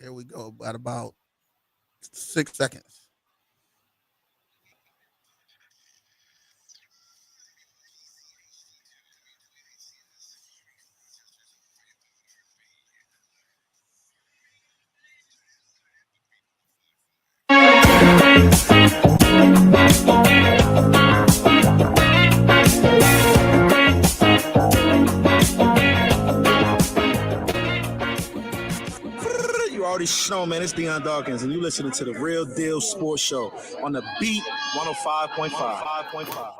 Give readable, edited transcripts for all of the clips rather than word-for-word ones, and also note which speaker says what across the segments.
Speaker 1: Here we go. At about 6 seconds.
Speaker 2: You already know, man. It's Deion Dawkins, and you listening to the Real Deal Sports Show on the Beat 105.5.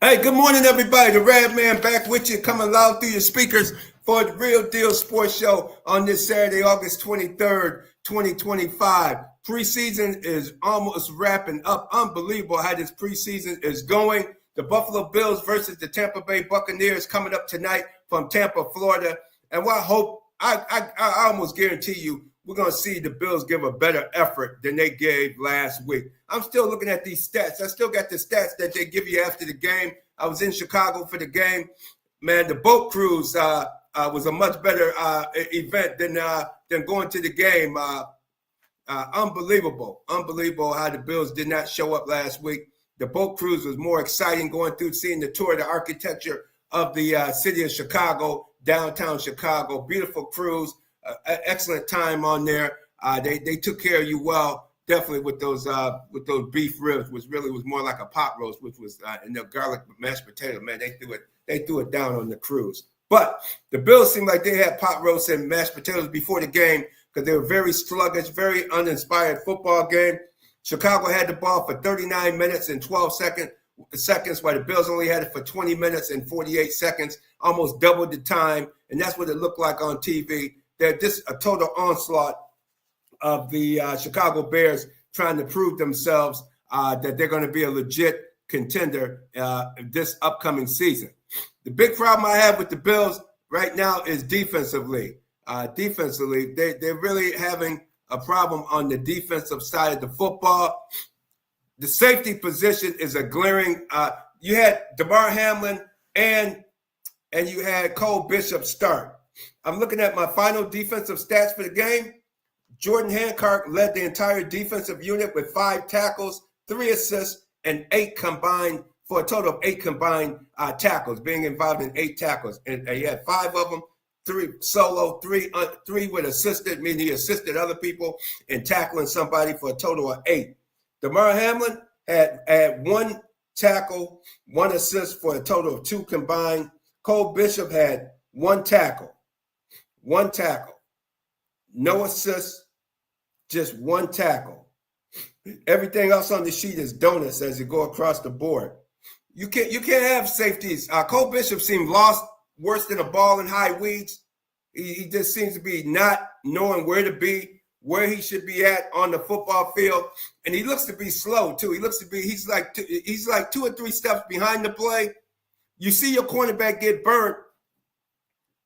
Speaker 3: Hey, good morning, everybody. The Radman back with you, coming loud through your speakers for the Real Deal Sports Show on this Saturday, August 23rd, 2025. Preseason is almost wrapping up. Unbelievable how this preseason is going. The Buffalo Bills versus the Tampa Bay Buccaneers coming up tonight from Tampa, Florida. And what I hope, I almost guarantee you, we're going to see the Bills give a better effort than they gave last week. I'm still looking at these stats. I still got the stats that they give you after the game. I was in Chicago for the game. Man, the boat cruise was a much better event than going to the game. Unbelievable how the Bills did not show up last week. The boat cruise was more exciting, going through, seeing the tour of the architecture of the city of Chicago, downtown Chicago. Beautiful cruise, excellent time on there. They took care of you well, definitely with those beef ribs, which really was more like a pot roast, which was and the garlic mashed potato. Man, they threw it down on the cruise. But the Bills seemed like they had pot roast and mashed potatoes before the game because they were very sluggish, very uninspired football game. Chicago had the ball for 39 minutes and 12 seconds, while the Bills only had it for 20 minutes and 48 seconds, almost double the time. And that's what it looked like on TV. They're just a total onslaught of the Chicago Bears trying to prove themselves that they're going to be a legit contender this upcoming season. The big problem I have with the Bills right now is defensively. They're really having a problem on the defensive side of the football. The safety position is a glaring. You had DeMar Hamlin and you had Cole Bishop start. I'm looking at my final defensive stats for the game. Jordan Hancock led the entire defensive unit with 5 tackles, 3 assists, and 8 combined, for a total of 8 combined tackles, being involved in 8 tackles. And he had 5 of them, 3 solo, 3 with assisted, meaning he assisted other people in tackling somebody, for a total of 8. DeMar Hamlin had 1 tackle, 1 assist, for a total of 2 combined. Cole Bishop had 1 tackle, no assists, just 1 tackle. Everything else on the sheet is donuts as you go across the board. You can't have safeties. Cole Bishop seemed lost, worse than a ball in high weeds. He just seems to be not knowing where to be, where he should be at on the football field, and he looks to be slow too. He's like 2 or 3 steps behind the play. You see your cornerback get burnt.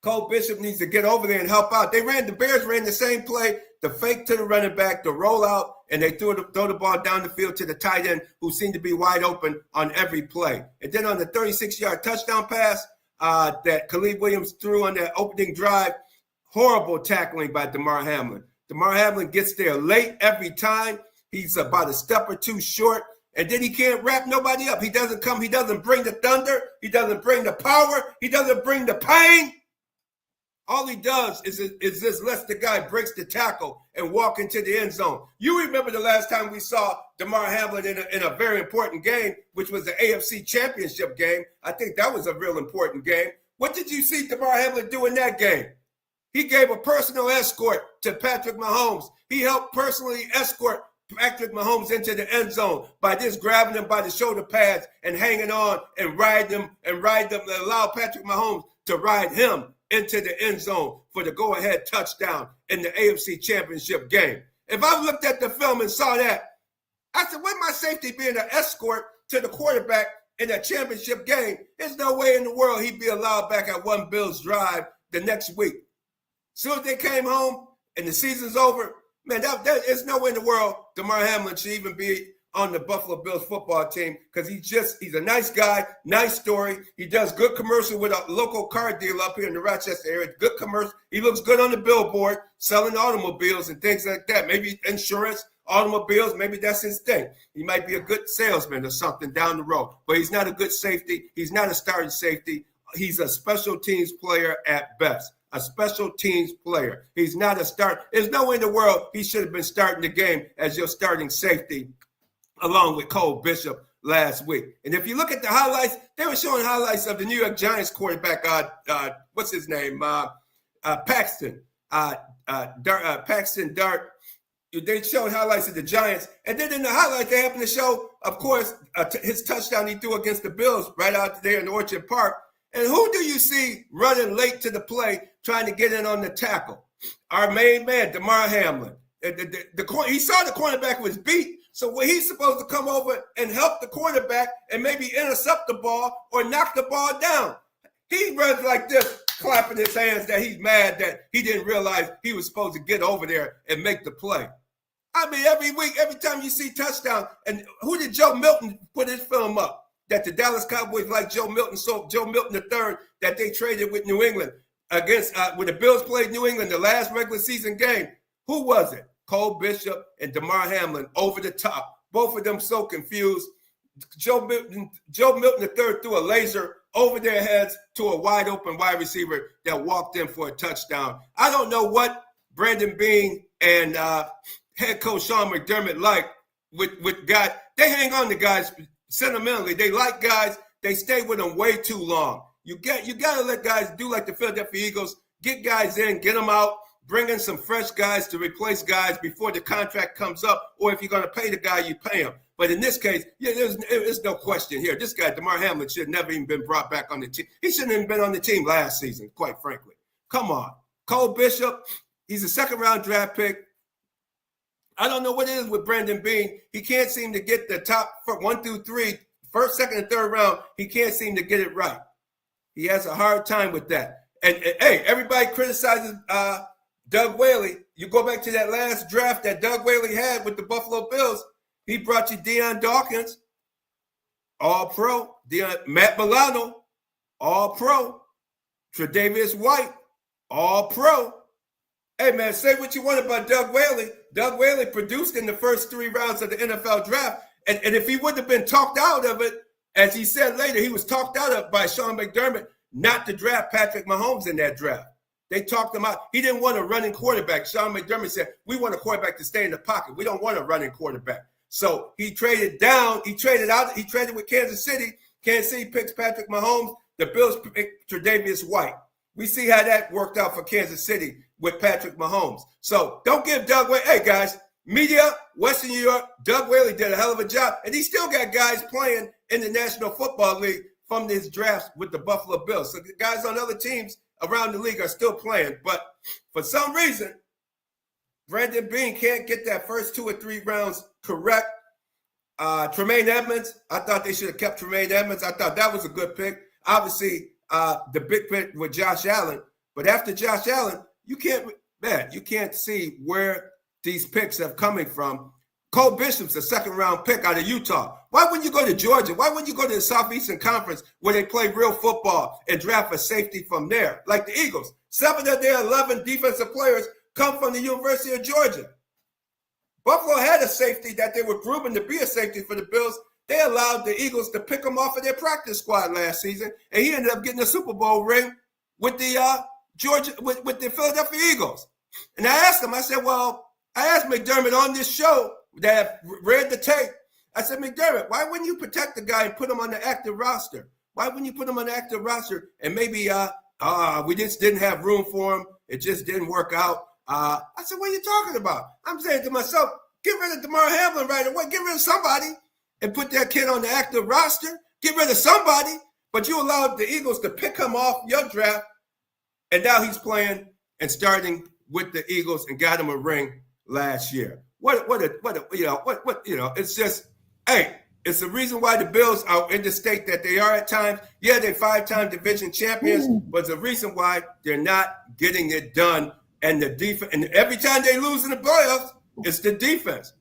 Speaker 3: Cole Bishop needs to get over there and help out. The Bears ran the same play, the fake to the running back, the rollout, and they throw the ball down the field to the tight end, who seemed to be wide open on every play. And then on the 36-yard touchdown pass that Khalid Williams threw on that opening drive, horrible tackling by DeMar Hamlin. DeMar Hamlin gets there late every time. He's about a step or 2 short, and then he can't wrap nobody up. He doesn't bring the thunder. He doesn't bring the power. He doesn't bring the pain. All he does is just lets the guy breaks the tackle and walk into the end zone. You remember the last time we saw DeMar Hamlin in a very important game, which was the AFC Championship game. I think that was a real important game. What did you see DeMar Hamlin do in that game? He gave a personal escort to Patrick Mahomes. He helped personally escort Patrick Mahomes into the end zone by just grabbing him by the shoulder pads and hanging on and ride them and allow Patrick Mahomes to ride him into the end zone for the go-ahead touchdown in the AFC Championship game. If I looked at the film and saw that, I said, wouldn't my safety being an escort to the quarterback in a championship game? There's no way in the world he'd be allowed back at one Bills drive the next week. As soon as they came home and the season's over, man, there's no way in the world DeMar Hamlin should even be on the Buffalo Bills football team because he's a nice guy, nice story. He does good commercial with a local car dealer up here in the Rochester area. Good commercial. He looks good on the billboard, selling automobiles and things like that. Maybe insurance, automobiles, maybe that's his thing. He might be a good salesman or something down the road, but he's not a good safety. He's not a starting safety. He's a special teams player at best. A special teams player. He's not a start. There's no way in the world he should have been starting the game as your starting safety along with Cole Bishop last week. And if you look at the highlights, they were showing highlights of the New York Giants quarterback, what's his name? Paxton. Paxton Dart. They showed highlights of the Giants. And then in the highlights, they happened to show, of course, his touchdown he threw against the Bills right out there in Orchard Park. And who do you see running late to the play, trying to get in on the tackle? Our main man, Damar Hamlin. He saw the cornerback was beat, so he's supposed to come over and help the quarterback and maybe intercept the ball or knock the ball down. He runs like this, clapping his hands that he's mad that he didn't realize he was supposed to get over there and make the play. I mean, every week, every time you see touchdown, and who did Joe Milton put his film up? That the Dallas Cowboys like Joe Milton, so Joe Milton III, that they traded with New England against when the Bills played New England the last regular season game. Who was it? Cole Bishop and Damar Hamlin over the top. Both of them so confused. Joe Milton III threw a laser over their heads to a wide open wide receiver that walked in for a touchdown. I don't know what Brandon Beane and head coach Sean McDermott like with guys. They hang on to guys sentimentally. They like guys. They stay with them way too long. You got to let guys do like the Philadelphia Eagles. Get guys in, get them out, bring in some fresh guys to replace guys before the contract comes up. Or if you're going to pay the guy, you pay him. But in this case, there's no question here. This guy, Damar Hamlin, should have never even been brought back on the team. He shouldn't have been on the team last season, quite frankly. Come on. Cole Bishop, he's a second-round draft pick. I don't know what it is with Brandon Beane. He can't seem to get the top 1 through 3, first, second, and third round. He can't seem to get it right. He has a hard time with that. And hey, everybody criticizes Doug Whaley. You go back to that last draft that Doug Whaley had with the Buffalo Bills. He brought you Deion Dawkins, all-pro. Matt Milano, all-pro. Tre'Davious White, all-pro. Hey, man, say what you want about Doug Whaley. Doug Whaley produced in the first 3 rounds of the NFL draft. And if he wouldn't have been talked out of it, as he said later, he was talked out of by Sean McDermott not to draft Patrick Mahomes in that draft. They talked him out. He didn't want a running quarterback. Sean McDermott said, we want a quarterback to stay in the pocket. We don't want a running quarterback. So he traded down. He traded out. He traded with Kansas City. Kansas City picks Patrick Mahomes. The Bills picked Tre'Davious White. We see how that worked out for Kansas City with Patrick Mahomes. So don't give Doug Whaley. Hey, guys, media, Western New York, Doug Whaley did a hell of a job. And he still got guys playing in the National Football League from his drafts with the Buffalo Bills. So the guys on other teams around the league are still playing. But for some reason, Brandon Beane can't get that first 2 or 3 rounds correct. Tremaine Edmonds, I thought they should have kept Tremaine Edmonds. I thought that was a good pick. Obviously, the big pick with Josh Allen. But after Josh Allen, you can't see where these picks are coming from. Cole Bishop's a second-round pick out of Utah. Why wouldn't you go to Georgia? Why wouldn't you go to the Southeastern Conference where they play real football and draft a safety from there, like the Eagles? 7 of their 11 defensive players come from the University of Georgia. Buffalo had a safety that they were grooming to be a safety for the Bills. They allowed the Eagles to pick him off of their practice squad last season, and he ended up getting a Super Bowl ring with the with the Philadelphia Eagles. And I asked him, I asked McDermott on this show that read the tape. I said, McDermott, why wouldn't you protect the guy and put him on the active roster? Why wouldn't you put him on the active roster? And maybe we just didn't have room for him. It just didn't work out. I said, what are you talking about? I'm saying to myself, get rid of Damar Hamlin right away. Get rid of somebody and put that kid on the active roster. Get rid of somebody. But you allowed the Eagles to pick him off your draft, and now he's playing and starting with the Eagles and got him a ring last year. It's just, hey, it's the reason why the Bills are in the state that they are at times. Yeah, they're 5-time division champions, but it's the reason why they're not getting it done. And the defense, and every time they lose in the playoffs, it's the defense.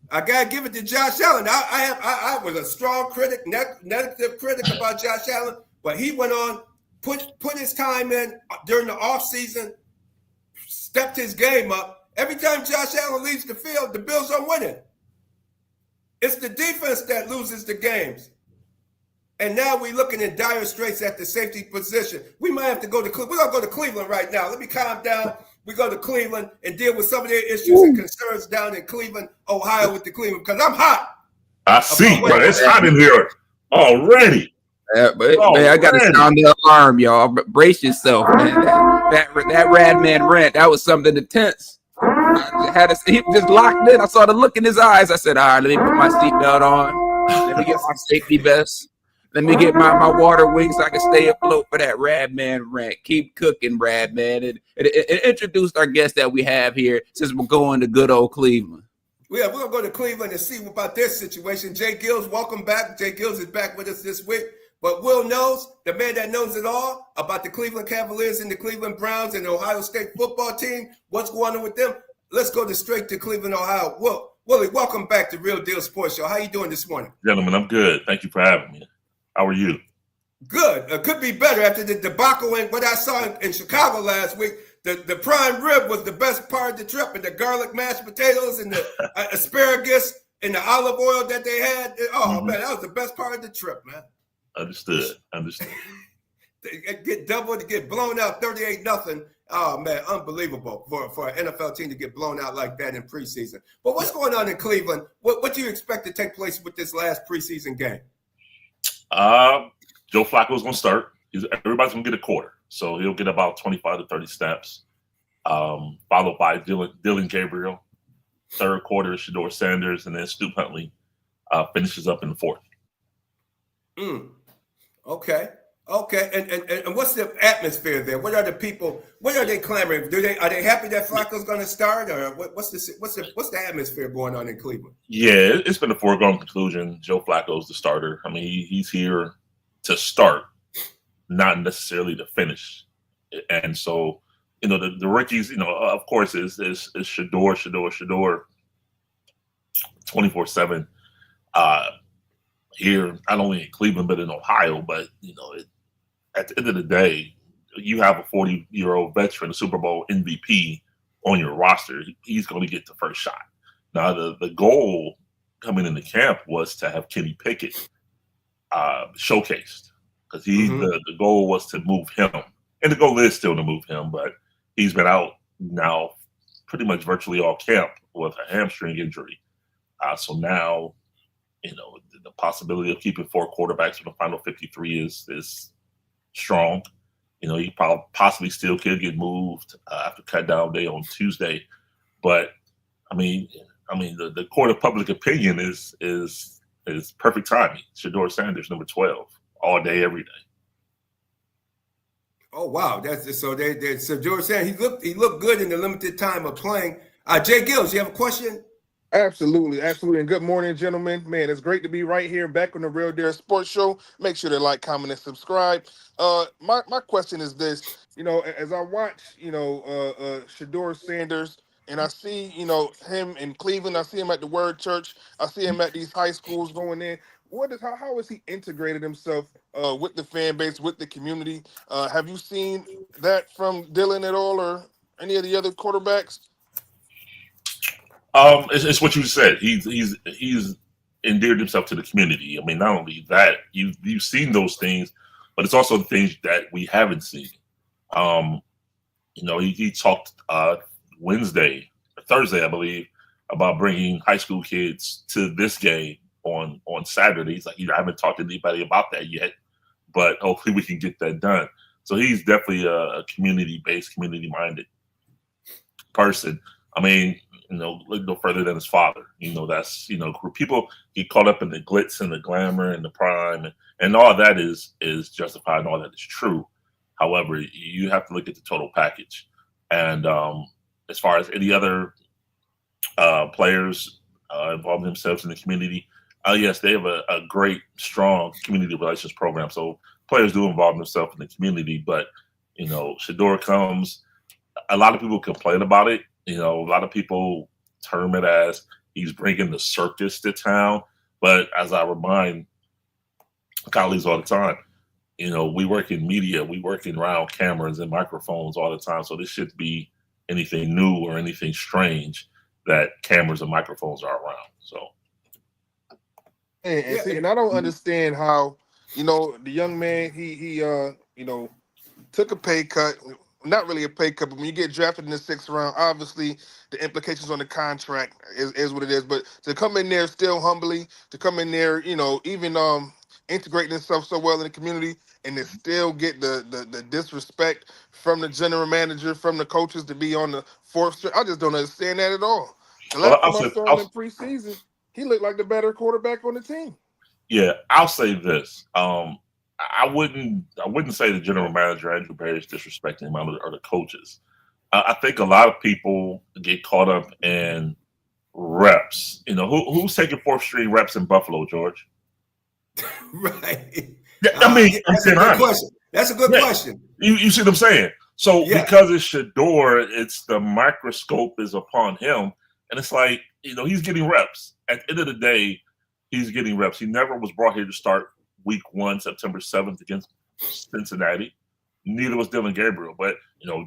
Speaker 3: I gotta give it to Josh Allen. I was a strong critic, negative critic about Josh Allen, but he went on, put his time in during the offseason, stepped his game up. Every time Josh Allen leaves the field, the Bills are winning. It's the defense that loses the games. And now we're looking in dire straits at the safety position. We might have to go to Cleveland. We're going to go to Cleveland right now. Let me calm down. We go to Cleveland and deal with some of their issues and concerns down in Cleveland, Ohio with the Cleveland, because I'm hot.
Speaker 4: I see, but it's hot in here already.
Speaker 5: But man, I got to sound the alarm, y'all. Brace yourself, man. That Radman rant, that was something intense. He just locked in. I saw the look in his eyes. I said, all right, let me put my seatbelt on. Let me get my safety vest. Let me get my water wings so I can stay afloat for that Radman rant. Keep cooking, Radman. It introduced our guest that we have here since we're going to good old Cleveland.
Speaker 3: Yeah, we're going to go to Cleveland and see about their situation. J-GILLZ, welcome back. J-GILLZ is back with us this week. But Will knows, the man that knows it all about the Cleveland Cavaliers and the Cleveland Browns and the Ohio State football team, what's going on with them. Let's go straight to Cleveland, Ohio. Willie, welcome back to Real Deal Sports Show. How you doing this morning?
Speaker 4: Gentlemen, I'm good. Thank you for having me. How are you?
Speaker 3: Good. Could be better after the debacle and what I saw in Chicago last week. The prime rib was the best part of the trip, and the garlic mashed potatoes and the asparagus and the olive oil that they had. Oh, man, that was the best part of the trip, man.
Speaker 4: Understood.
Speaker 3: Get doubled to get blown out 38-0. Oh, man, unbelievable for an NFL team to get blown out like that in preseason. But what's going on in Cleveland? What do you expect to take place with this last preseason game?
Speaker 4: Joe Flacco's going to start. Everybody's going to get a quarter. So he'll get about 25 to 30 snaps, followed by Dylan Gabriel. Third quarter, Shedeur Sanders, and then Stu Huntley finishes up in the fourth.
Speaker 3: Okay. And what's the atmosphere there? What are the people? What are they clamoring? Are they happy that Flacco's going to start, or what's the atmosphere going on in Cleveland?
Speaker 4: Yeah, it's been a foregone conclusion. Joe Flacco's the starter. I mean, he's here to start, not necessarily to finish. And so, the rookies, of course, is Shedeur 24/7. Here, not only in Cleveland but in Ohio. But at the end of the day, you have a 40-year-old veteran, a Super Bowl MVP on your roster. He's going to get the first shot. Now, the goal coming into camp was to have Kenny Pickett showcased, because the goal was to move him, and the goal is still to move him. But he's been out now pretty much virtually all camp with a hamstring injury. So now, the possibility of keeping 4 quarterbacks for the final 53 is strong. He possibly still could get moved after cut down day on Tuesday. But I mean, the court of public opinion is perfect timing. Shedeur Sanders, number 12, all day, every day.
Speaker 3: Oh wow, that's so. Shedeur Sanders, he looked good in the limited time of playing. J-GILLZ, you have a question?
Speaker 6: Absolutely. And good morning, gentlemen. Man, it's great to be right here back on the Real Deal Sports Show. Make sure to like, comment, and subscribe. My question is this: as I watch, Shedeur Sanders, and I see, him in Cleveland, I see him at the Word Church, I see him at these high schools going in. How has he integrated himself with the fan base, with the community? Have you seen that from Dylan at all, or any of the other quarterbacks?
Speaker 4: It's what you said. He's endeared himself to the community. I mean, not only that, you've seen those things, but it's also the things that we haven't seen. He talked Thursday, I believe, about bringing high school kids to this game on Saturday. He's like, I haven't talked to anybody about that yet, but hopefully we can get that done. So he's definitely a community-based, community-minded person. I mean, look no further than his father. That's, people get caught up in the glitz and the glamour and the prime, and all that is justified and all that is true. However, you have to look at the total package. And as far as any other players involving themselves in the community, yes, they have a great, strong community relations program. So players do involve themselves in the community, but, Shedeur comes, a lot of people complain about it. A lot of people term it as He's bringing the circus to town. But as I remind colleagues all the time, we work in media, we work around cameras and microphones all the time. So this shouldn't be anything new or anything strange that cameras and microphones are around. So,
Speaker 6: and I don't understand how the young man he took a pay cut. Not really a pay cut, but when you get drafted in the 6th round, obviously the implications on the contract is what it is. But to come in there still humbly, to come in there, even integrating himself so well in the community, and to still get the disrespect from the general manager, from the coaches to be on the 4th string, I just don't understand that at all. The last time I saw him in preseason, he looked like the better quarterback on the team.
Speaker 4: Yeah, I'll say this. I wouldn't say the general manager Andrew Berry is disrespecting him or the coaches. I think a lot of people get caught up in reps. Who's taking 4th string reps in Buffalo, George?
Speaker 3: Right.
Speaker 4: Yeah, I mean,
Speaker 3: that's a good question. That's a good question.
Speaker 4: You see what I'm saying? So because it's Shedeur, it's the microscope is upon him, and it's like he's getting reps. At the end of the day, he's getting reps. He never was brought here to start Week 1, September 7th against Cincinnati. Neither was Dillon Gabriel, but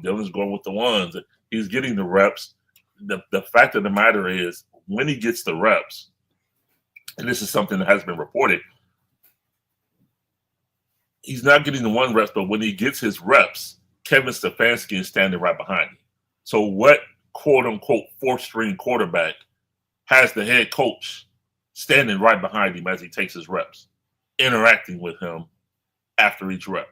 Speaker 4: Dillon's going with the ones. He's getting the reps. The fact of the matter is, when he gets the reps, and this is something that has been reported, he's not getting the 1 reps, but when he gets his reps, Kevin Stefanski is standing right behind him. So what quote unquote 4th string quarterback has the head coach standing right behind him as he takes his reps, interacting with him after each rep?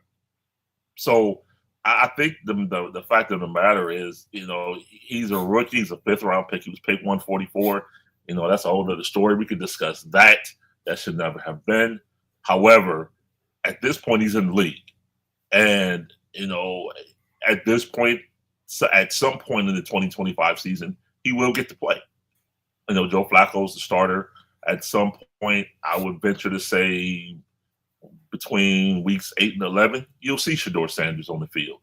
Speaker 4: So I think the fact of the matter is, he's a rookie. He's a 5th round pick. He was picked 144. That's a whole other story. We could discuss that. That should never have been. However, at this point, he's in the league. And, at this point, at some point in the 2025 season, he will get to play. Joe Flacco's the starter. At some point, I would venture to say between weeks 8 and 11, you'll see Shedeur Sanders on the field.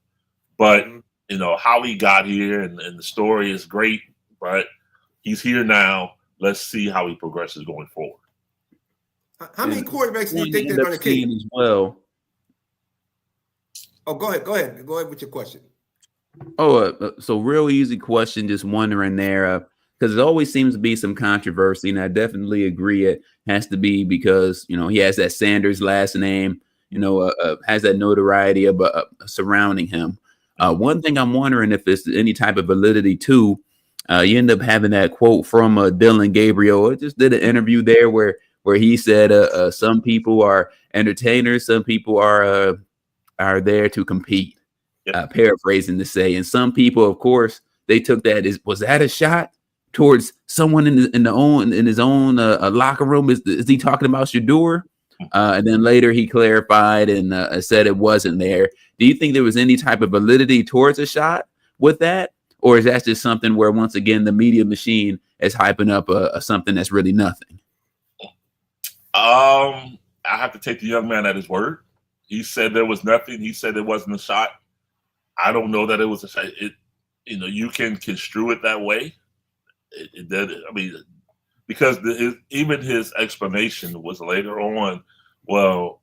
Speaker 4: But, how he got here and the story is great, but he's here now. Let's see how he progresses going forward.
Speaker 3: How many quarterbacks do you think they're going to keep?
Speaker 5: As well.
Speaker 3: Oh, go ahead. Go ahead with your question.
Speaker 5: So real easy question. Just wondering there, because it always seems to be some controversy, and I definitely agree it has to be because he has that Sanders last name, has that notoriety surrounding him. One thing I'm wondering if it's any type of validity too. You end up having that quote from Dillon Gabriel. I just did an interview there where he said some people are entertainers, some people are there to compete. Yep. Paraphrasing to say, and some people, of course, they took that as, was that a shot towards someone in his own locker room? Is he talking about Shedeur? And then later he clarified and said it wasn't there. Do you think there was any type of validity towards a shot with that? Or is that just something where, once again, the media machine is hyping up something that's really nothing?
Speaker 4: I have to take the young man at his word. He said there was nothing. He said it wasn't a shot. I don't know that it was a shot. You can construe it that way. Because even his explanation was later on, well,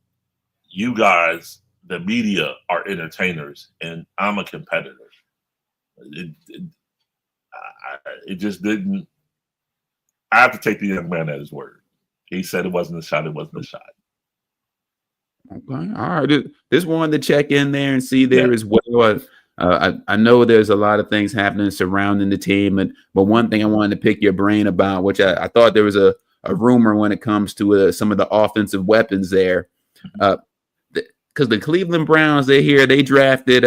Speaker 4: you guys, the media, are entertainers, and I'm a competitor. It just didn't. I have to take the young man at his word. He said it wasn't a shot. It wasn't a shot.
Speaker 5: Okay, all right. Just wanted to check in there and see there as well. I know there's a lot of things happening surrounding the team, but one thing I wanted to pick your brain about, which I thought there was a rumor when it comes to some of the offensive weapons there, because the Cleveland Browns, they drafted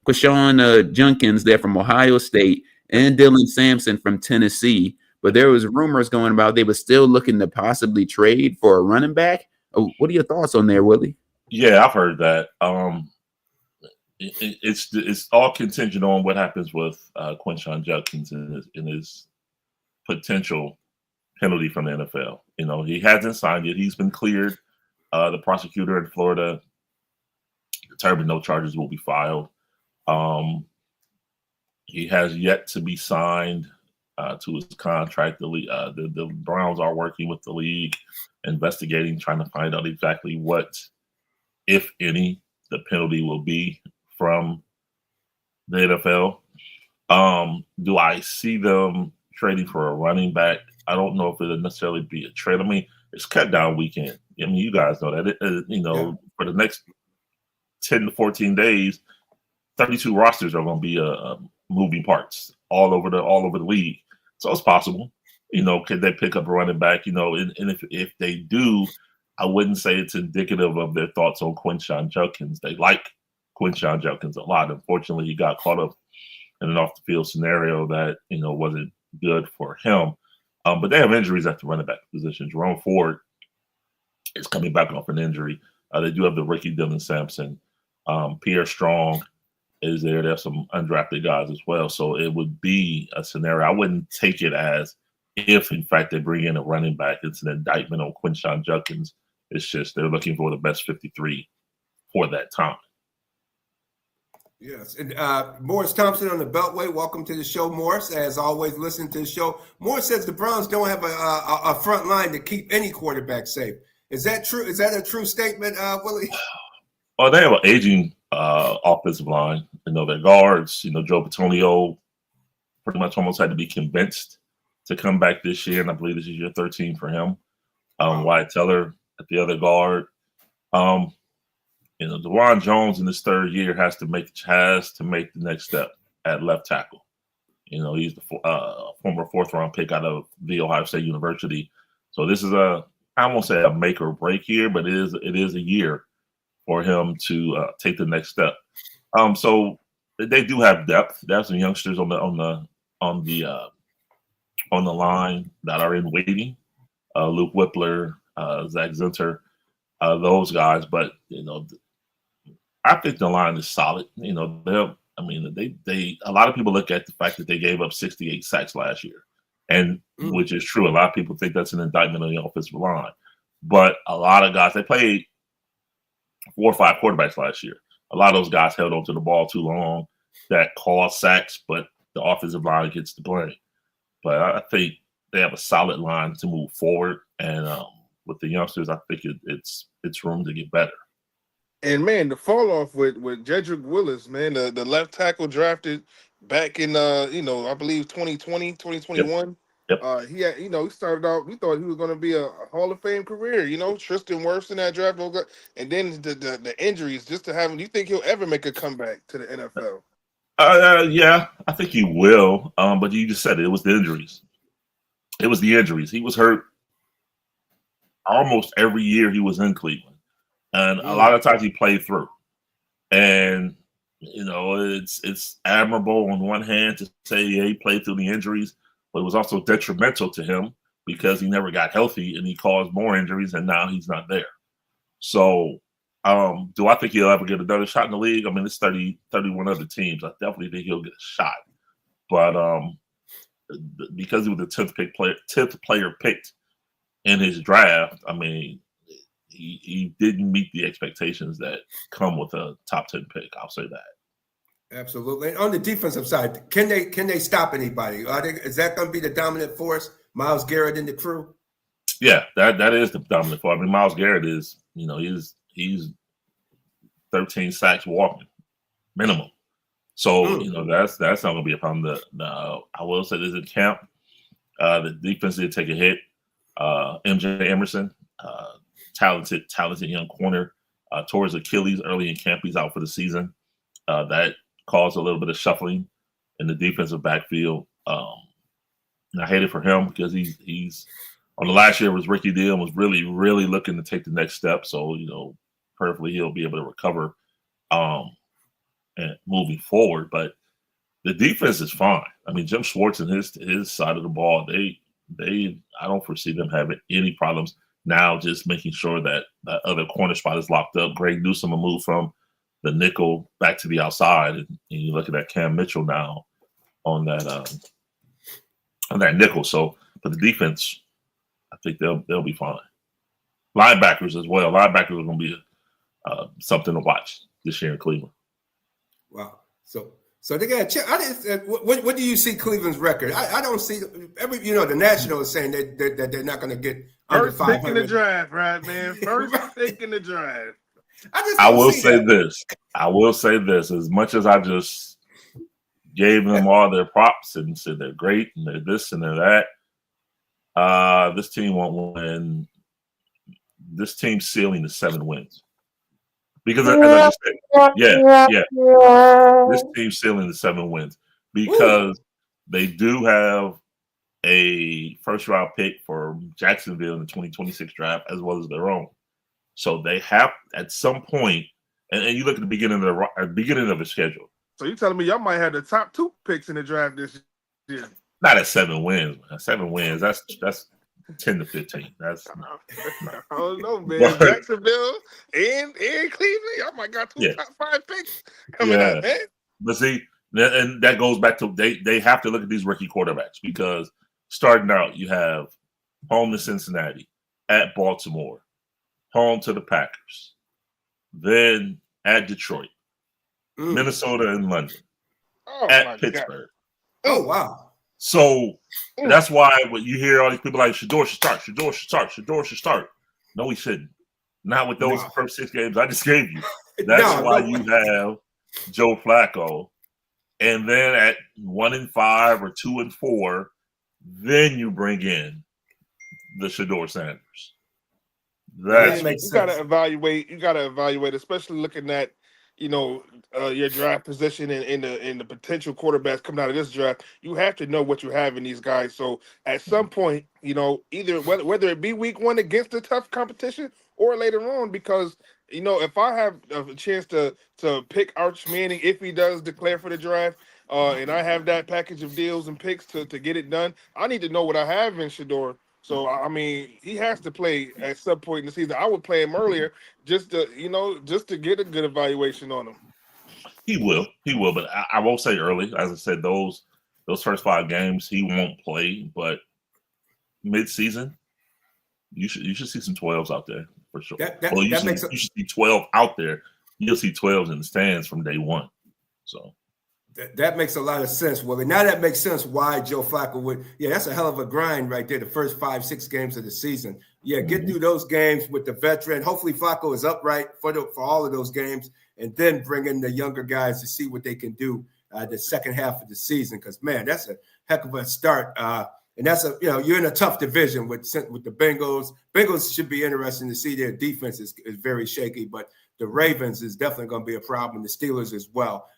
Speaker 5: Quashon Junkins there from Ohio State and Dylan Sampson from Tennessee, but there was rumors going about they were still looking to possibly trade for a running back. What are your thoughts on there, Willie?
Speaker 4: Yeah, I've heard that. It's all contingent on what happens with Quashon Junkins and his potential penalty from the NFL. He hasn't signed yet. He's been cleared. The prosecutor in Florida determined no charges will be filed. He has yet to be signed to his contract. The Browns are working with the league, investigating, trying to find out exactly what, if any, the penalty will be from the NFL. Do I see them trading for a running back? I don't know if it'll necessarily be a trade. I mean, it's cut down weekend. I mean, you guys know that. For the next 10 to 14 days, 32 rosters are going to be moving parts all over the league. So it's possible. Could they pick up a running back? And if they do, I wouldn't say it's indicative of their thoughts on Quinshon Judkins. They like Quinshon Judkins a lot. Unfortunately, he got caught up in an off the field scenario that wasn't good for him. But they have injuries at the running back position. Jerome Ford is coming back off an injury. They do have the rookie Dylan Sampson. Pierre Strong is there. They have some undrafted guys as well. So it would be a scenario. I wouldn't take it as if, in fact, they bring in a running back, it's an indictment on Quinshon Judkins. It's just they're looking for the best 53 for that time.
Speaker 3: Yes. And Morris Thompson on the Beltway. Welcome to the show, Morris. As always, listen to the show. Morris says the Browns don't have a front line to keep any quarterback safe. Is that true? Is that a true statement, Willie?
Speaker 4: Well, they have an aging offensive line. Their guards, Joe Patonio pretty much almost had to be convinced to come back this year. And I believe this is year 13 for him. Wyatt Teller at the other guard. DeJuan Jones in his third year has to make the next step at left tackle. He's the former fourth-round pick out of the Ohio State University. So this is I won't say a make or break year, but it is a year for him to take the next step. So they do have depth. They have some youngsters on the line that are in waiting. Luke Whippler, Zach Zinter, those guys. But I think the line is solid. A lot of people look at the fact that they gave up 68 sacks last year, and which is true. A lot of people think that's an indictment on the offensive line. But a lot of guys, they played 4 or 5 quarterbacks last year. A lot of those guys held onto the ball too long. That caused sacks, but the offensive line gets the blame. But I think they have a solid line to move forward, and with the youngsters, I think it's room to get better.
Speaker 6: And man, the fall off with Jedrick Willis, man, the left tackle drafted back in I believe 2020, 2021.
Speaker 4: Yep.
Speaker 6: He started out, we thought he was going to be a Hall of Fame career, Tristan Wirfs in that draft, and then the injuries just to have him. Do you think he'll ever make a comeback to the NFL?
Speaker 4: Yeah, I think he will. But you just said it was the injuries. It was the injuries. He was hurt almost every year he was in Cleveland. And a lot of times he played through. And, it's admirable on one hand to say, yeah, he played through the injuries, but it was also detrimental to him because he never got healthy and he caused more injuries, and now he's not there. So do I think he'll ever get another shot in the league? I mean, it's 31 other teams. I definitely think he'll get a shot. But because he was the 10th player picked in his draft, I mean, he didn't meet the expectations that come with a top 10 pick. I'll say that.
Speaker 3: Absolutely. And on the defensive side, can they stop anybody? Is that going to be the dominant force? Myles Garrett and the crew?
Speaker 4: Yeah, that is the dominant force. I mean, Myles Garrett is, he's 13 sacks walking minimum. So that's not going to be a problem. I will say this in camp, the defense did take a hit. MJ Emerson. Talented young corner towards Achilles early in camp. He's out for the season. That caused a little bit of shuffling in the defensive backfield. And I hate it for him because he's on the last year of his rookie deal and was really, really looking to take the next step. So, perfectly he'll be able to recover and moving forward. But the defense is fine. I mean, Jim Schwartz and his side of the ball, I don't foresee them having any problems. Now just making sure that other corner spot is locked up. Greg Newsome will move from the nickel back to the outside. And you look at that Cam Mitchell now on that nickel. So for the defense, I think they'll be fine. Linebackers as well. Linebackers are going to be something to watch this year in Cleveland.
Speaker 3: Wow. So So they got to check. What do you see Cleveland's record? I don't see the National is saying that they're not going to get under
Speaker 6: First pick in the
Speaker 3: 500.
Speaker 6: draft, right, man? First pick in the draft.
Speaker 3: I will
Speaker 4: say this. I will say this. As much as I just gave them all their props and said they're great and they're this and they're that, this team won't win. This team's ceiling is 7 wins. Because as I just said, this team's ceiling is 7 wins because they do have a first-round pick for Jacksonville in the 2026 draft as well as their own. So they have at some point, and you look at the beginning of the schedule.
Speaker 6: So you telling me y'all might have the top 2 picks in the draft this year?
Speaker 4: Not at 7 wins, man. 7 wins. That's 10 to 15. That's
Speaker 6: I don't know, man. Jacksonville and Cleveland, y'all might got 2 top 5 picks coming out, man.
Speaker 4: But see, and that goes back to they have to look at these rookie quarterbacks because starting out, you have home to Cincinnati, at Baltimore, home to the Packers, then at Detroit, Minnesota and London, at Pittsburgh.
Speaker 3: God. Oh, wow.
Speaker 4: So that's why when you hear all these people like Shedeur should start. No, he shouldn't. Not with those first 6 games I just gave you. That's why you have Joe Flacco. And then at 1-5 or 2-4, then you bring in the Shedeur Sanders. That
Speaker 6: makes sense. You gotta evaluate, especially looking at your draft position and the potential quarterbacks coming out of this draft. You have to know what you have in these guys. So at some point, either whether it be week 1 against a tough competition or later on, because if I have a chance to pick Arch Manning if he does declare for the draft, and I have that package of deals and picks to get it done, I need to know what I have in Shedeur. So I mean, he has to play at some point in the season. I would play him earlier just to get a good evaluation on him.
Speaker 4: He will, but I won't say early. As I said, those first 5 games he won't play, but mid-season, you should see some 12s out there for sure. You should see 12 out there. You'll see 12s in the stands from day 1. So
Speaker 3: that makes a lot of sense. Well, now that makes sense why Joe Flacco would. Yeah, that's a hell of a grind right there. The first 5-6 games of the season. Yeah, get through those games with the veteran. Hopefully, Flacco is upright for all of those games, and then bring in the younger guys to see what they can do the second half of the season. Because man, that's a heck of a start. And that's you're in a tough division with the Bengals. Bengals should be interesting to see. Their defense is very shaky, but the Ravens is definitely going to be a problem. The Steelers as well.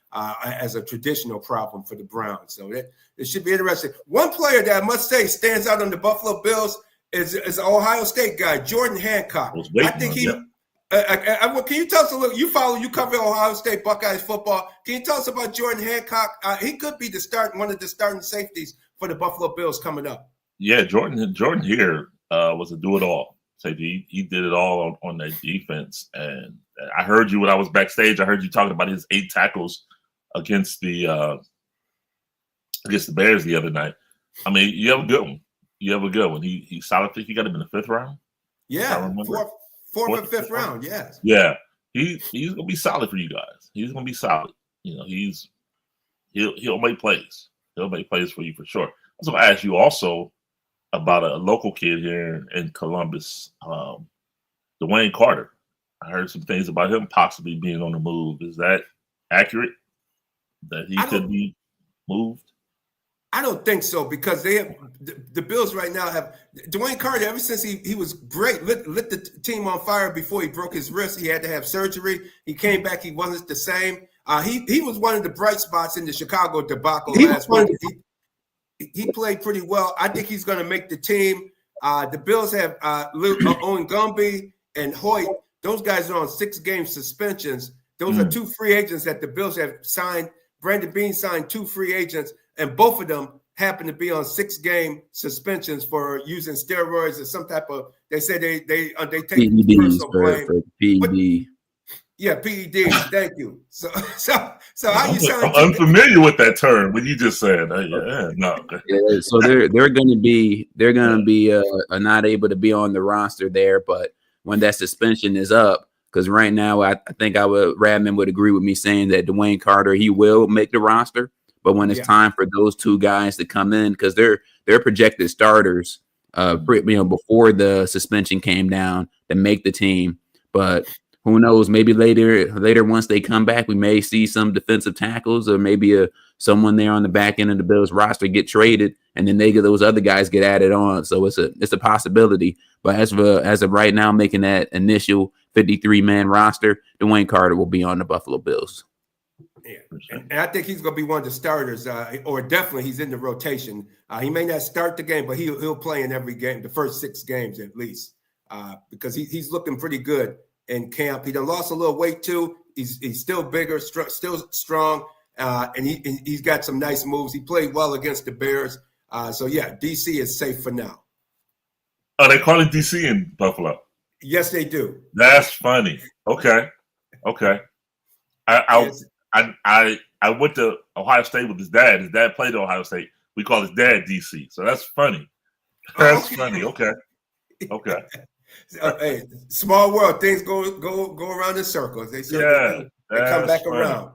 Speaker 3: As a traditional problem for the Browns. So it should be interesting. One player that I must say stands out on the Buffalo Bills is an Ohio State guy, Jordan Hancock. I think he can you tell us a little, you cover Ohio State Buckeyes football. Can you tell us about Jordan Hancock? He could be one of the starting safeties for the Buffalo Bills coming up.
Speaker 4: Yeah, Jordan here was a do-it-all. Safety. He did it all on that defense. And I heard you when I was backstage. I heard you talking about his 8 tackles against the Bears the other night. I mean, you have a good one. He's solid. I think he got him in the 5th round.
Speaker 3: Yeah, fourth and fifth round. Yes.
Speaker 4: Yeah, he's gonna be solid for you guys. He's gonna be solid. He'll make plays. He'll make plays for you for sure. I was gonna ask you also about a local kid here in Columbus, Dwayne Carter. I heard some things about him possibly being on the move. Is that accurate? That he could be moved?
Speaker 3: I don't think so because they have the Bills right now have Dwayne Carter. Ever since he was great, lit the team on fire before he broke his wrist. He had to have surgery. He came back. He wasn't the same. He was one of the bright spots in the Chicago debacle last week. He played pretty well. I think he's going to make the team. The Bills have Owen Gumby and Hoyt. Those guys are on 6-game suspensions. Those are 2 free agents that the Bills have signed. Brandon Beane signed 2 free agents, and both of them happen to be on 6-game suspensions for using steroids or some type of. They say they take personal blame. PED. Yeah, PEDs. Thank you. So how you sound?
Speaker 4: I'm unfamiliar with that term. What you just said.
Speaker 5: Yeah, so they're going to be not able to be on the roster there, but when that suspension is up, Because right now, I think Radman would agree with me saying that Dwayne Carter, he will make the roster. But when it's time for those two guys to come in, because they're projected starters, before the suspension came down to make the team. But who knows? Maybe later once they come back, we may see some defensive tackles or maybe someone there on the back end of the Bills roster get traded, and then those other guys get added on. So it's a possibility. But as of right now, making that initial 53-man roster, Dwayne Carter will be on the Buffalo Bills.
Speaker 3: Yeah, and I think he's going to be one of the starters, or definitely he's in the rotation. He may not start the game, but he'll play in every game, the first 6 games at least, because he's looking pretty good in camp. He done lost a little weight too. He's still bigger, still strong, and he's got some nice moves. He played well against the Bears. So yeah, DC is safe for now.
Speaker 4: Oh, they call it DC in Buffalo.
Speaker 3: Yes, they do.
Speaker 4: That's funny. Okay. I went to Ohio State with his dad. His dad played at Ohio State. We call his dad DC. So that's funny. That's funny. Okay.
Speaker 3: Hey, small world. Things go around in circles. They come back funny. Around.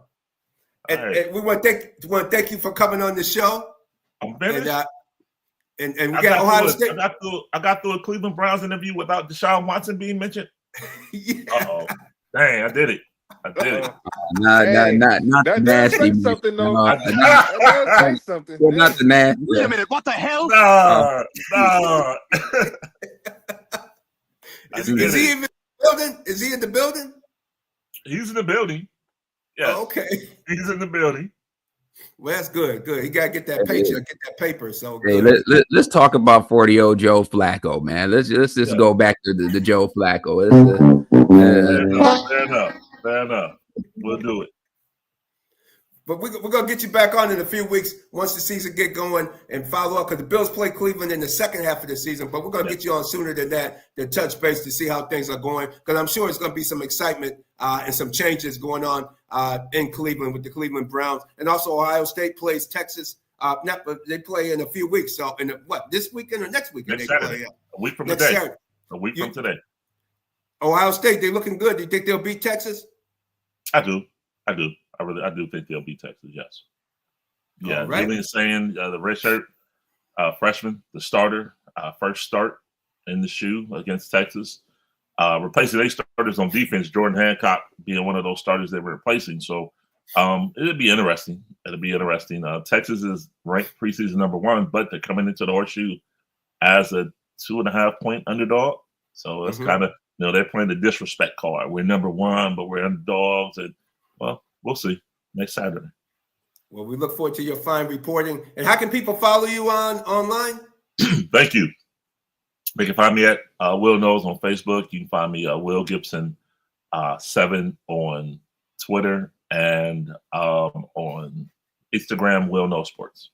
Speaker 3: And we want to thank you for coming on the show.
Speaker 4: I'm finished.
Speaker 3: And we got Ohio State.
Speaker 4: I got through a Cleveland Browns interview without Deshaun Watson being mentioned.
Speaker 3: Yeah.
Speaker 4: Dang, I did it.
Speaker 5: Not
Speaker 6: that
Speaker 5: nasty.
Speaker 6: Say something though.
Speaker 5: That
Speaker 6: say something.
Speaker 5: Well, not the nasty.
Speaker 7: Wait a minute, what the hell?
Speaker 4: No.
Speaker 3: Is he in the building? Is he in the building?
Speaker 4: He's in the building. Yeah.
Speaker 3: Oh, okay.
Speaker 4: He's in the building.
Speaker 3: Well, that's good. He got to get that paycheck, get that paper. So
Speaker 5: hey, let's talk about 40-year-old Joe Flacco, man. Let's just go back to the Joe Flacco.
Speaker 4: Fair enough. We'll do it.
Speaker 3: But we're going to get you back on in a few weeks once the season get going and follow up, because the Bills play Cleveland in the second half of the season. But we're going to get you on sooner than that to touch base to see how things are going, because I'm sure it's going to be some excitement and some changes going on in Cleveland with the Cleveland Browns. And also Ohio State plays Texas. They play in a few weeks. So this weekend or next weekend?
Speaker 4: Next
Speaker 3: they
Speaker 4: Saturday.
Speaker 3: play
Speaker 4: A week from
Speaker 3: next
Speaker 4: today.
Speaker 3: Saturday.
Speaker 4: A week from today.
Speaker 3: Ohio State, they're looking good. Do you think they'll beat Texas?
Speaker 4: I do. I do think they'll beat Texas, yes. Yeah,
Speaker 3: right.
Speaker 4: Julian's saying the redshirt freshman, the starter, first start in the shoe against Texas. Replacing 8 starters on defense, Jordan Hancock being one of those starters they were replacing. So it'll be interesting. Texas is ranked preseason number 1, but they're coming into the horseshoe as a 2.5-point underdog. So it's kind of, they're playing the disrespect card. We're number 1, but we're underdogs. And, well, we'll see next Saturday.
Speaker 3: Well, we look forward to your fine reporting. And how can people follow you online?
Speaker 4: Thank you. They can find me at Will Knows on Facebook. You can find me Will Gibson 7 on Twitter, and on Instagram, Will Knows Sports.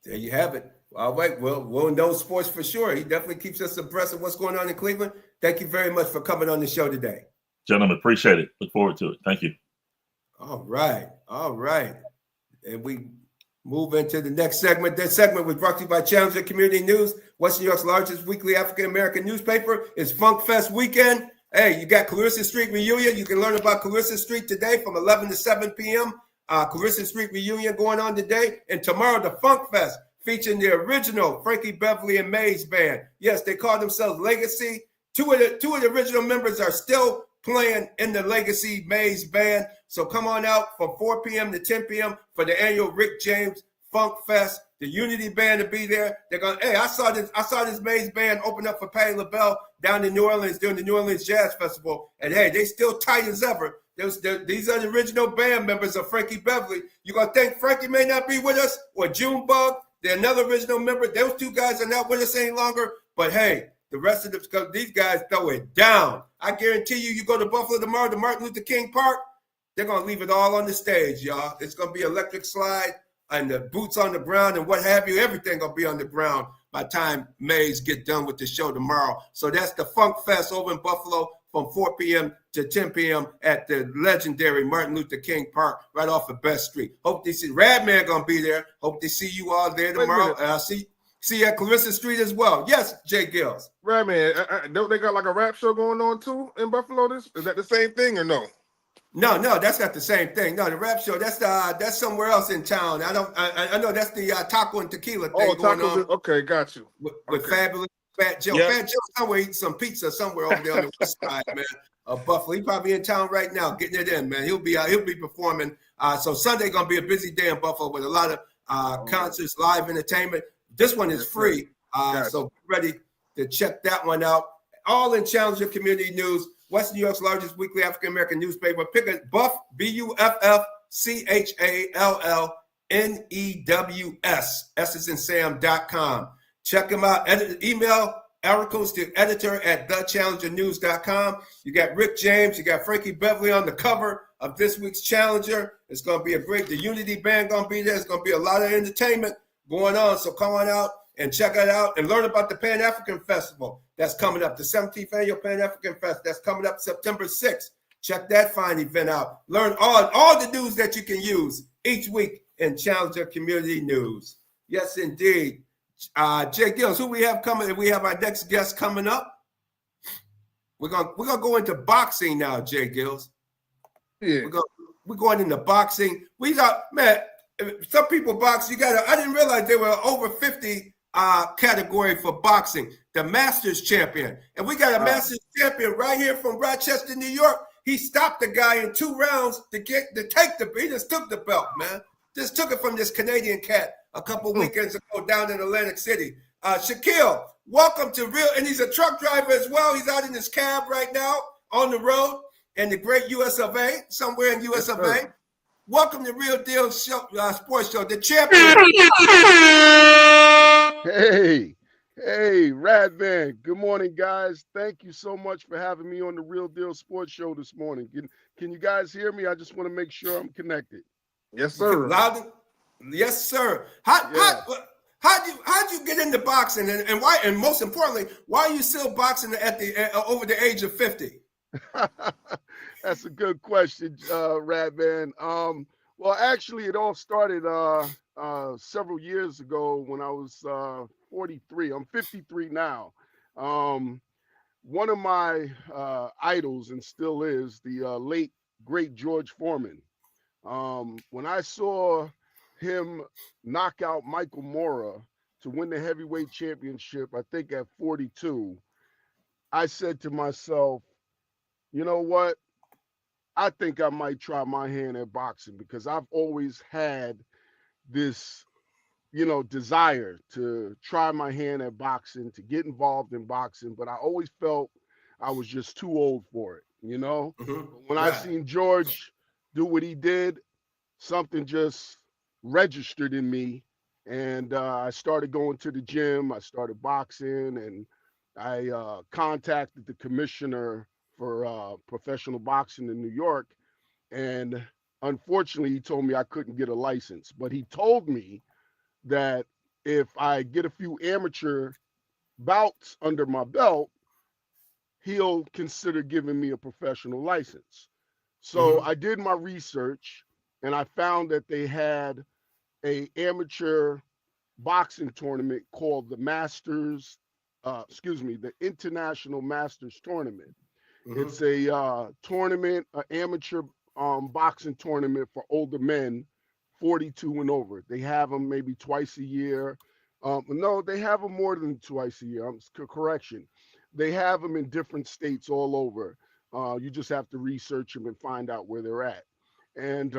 Speaker 3: There you have it. All right. Well, Will Knows Sports for sure. He definitely keeps us abreast of what's going on in Cleveland. Thank you very much for coming on the show today.
Speaker 4: Gentlemen, appreciate it. Look forward to it. Thank you.
Speaker 3: All right. And we move into the next segment. This segment was brought to you by Challenger Community News. Western New York's largest weekly African-American newspaper. It's Funk Fest weekend. Hey, you got Clarissa Street Reunion. You can learn about Clarissa Street today from 11 to 7 p.m. Clarissa Street Reunion going on today. And tomorrow, the Funk Fest featuring the original Frankie Beverly and Mays Band. Yes, they call themselves Legacy. Two of the original members are still playing in the Legacy Mays Band. So come on out from 4 p.m. to 10 p.m. for the annual Rick James Funk Fest. The Unity Band will be there. They're going, hey, I saw this Mays Band open up for Patti LaBelle down in New Orleans during the New Orleans Jazz Festival. And hey, they still tight as ever. These are the original band members of Frankie Beverly. You're going to think Frankie may not be with us, or Junebug. They're another original member. Those two guys are not with us any longer. But hey, the rest of them, these guys throw it down. I guarantee you go to Buffalo tomorrow to Martin Luther King Park, they're going to leave it all on the stage, y'all. It's going to be electric slide and the boots on the ground and what have you. Everything going to be on the ground by the time Mays get done with the show tomorrow. So that's the Funk Fest over in Buffalo from 4 p.m. to 10 p.m. at the legendary Martin Luther King Park right off of Best Street. Hope they see Radman going to be there. Hope they see you all there tomorrow. See at Clarissa Street as well. Yes, J-GILLZ.
Speaker 6: Radman, don't they got like a rap show going on too in Buffalo? Is that the same thing or no?
Speaker 3: No, that's not the same thing. No, the rap show, that's somewhere else in town. I know that's the taco and tequila thing going on.
Speaker 6: Okay, got you.
Speaker 3: With Fabulous Fat Joe.
Speaker 6: Yep.
Speaker 3: Fat Joe somewhere eating some pizza somewhere over there on the west side, man, of Buffalo. He probably in town right now getting it in, man. He'll be performing. So Sunday gonna be a busy day in Buffalo with a lot of concerts, live entertainment. This one is free. So get ready to check that one out. All in Challenger Community News, West New York's largest weekly African-American newspaper. Pick a Buff, BUFFCHALLNEWS. S is in Sam.com. Check them out. Email articles to editor@thechallengernews.com. You got Rick James, you got Frankie Beverly on the cover of this week's Challenger. It's going to be the Unity Band going to be there. It's going to be a lot of entertainment going on. So come on out and check it out and learn about the Pan-African Festival that's coming up, the 17th Annual Pan-African Fest that's coming up September 6th. Check that fine event out. Learn all the news that you can use each week in Challenger Community News. Yes, indeed. J-GILLZ, who we have coming? We have our next guest coming up. We're gonna go into boxing now, J-GILLZ.
Speaker 6: Yeah.
Speaker 3: We're going into boxing. We got, man, some people box. I didn't realize there were over 50 category for boxing. The Masters champion. And we got a Masters champion right here from Rochester, New York. He stopped the guy in 2 rounds to take he just took the belt, man. Just took it from this Canadian cat a couple weekends ago down in Atlantic City. Shaquille, welcome to and he's a truck driver as well. He's out in his cab right now on the road in the great US of A, somewhere in US of A. Welcome to Real Deal Sports Show, the champion.
Speaker 7: Hey, Radman. Good morning, guys. Thank you so much for having me on the Real Deal Sports Show this morning. Can you guys hear me? I just want to make sure I'm connected.
Speaker 6: Yes, sir.
Speaker 3: Yes, sir. How'd you get into boxing, and why? And most importantly, why are you still boxing over the age of 50?
Speaker 7: That's a good question, Radman. Well, actually, it all started several years ago when I was 43. I'm 53 now. One of my idols, and still is, the late, great George Foreman. When I saw him knock out Michael Mora to win the heavyweight championship, I think at 42, I said to myself, you know what? I think I might try my hand at boxing, because I've always had this, desire to try my hand at boxing, to get involved in boxing, but I always felt I was just too old for it,
Speaker 3: Mm-hmm.
Speaker 7: When I seen George do what he did, something just registered in me, and I started going to the gym. I started boxing, and I contacted the commissioner for professional boxing in New York, and unfortunately, he told me I couldn't get a license, but he told me that if I get a few amateur bouts under my belt, he'll consider giving me a professional license. So I did my research, and I found that they had a amateur boxing tournament called the the International Masters Tournament. It's a tournament, an amateur boxing tournament for older men, 42 and over. They have them maybe twice a year. No, they have them more than twice a year. Correction. They have them in different states all over. You just have to research them and find out where they're at. And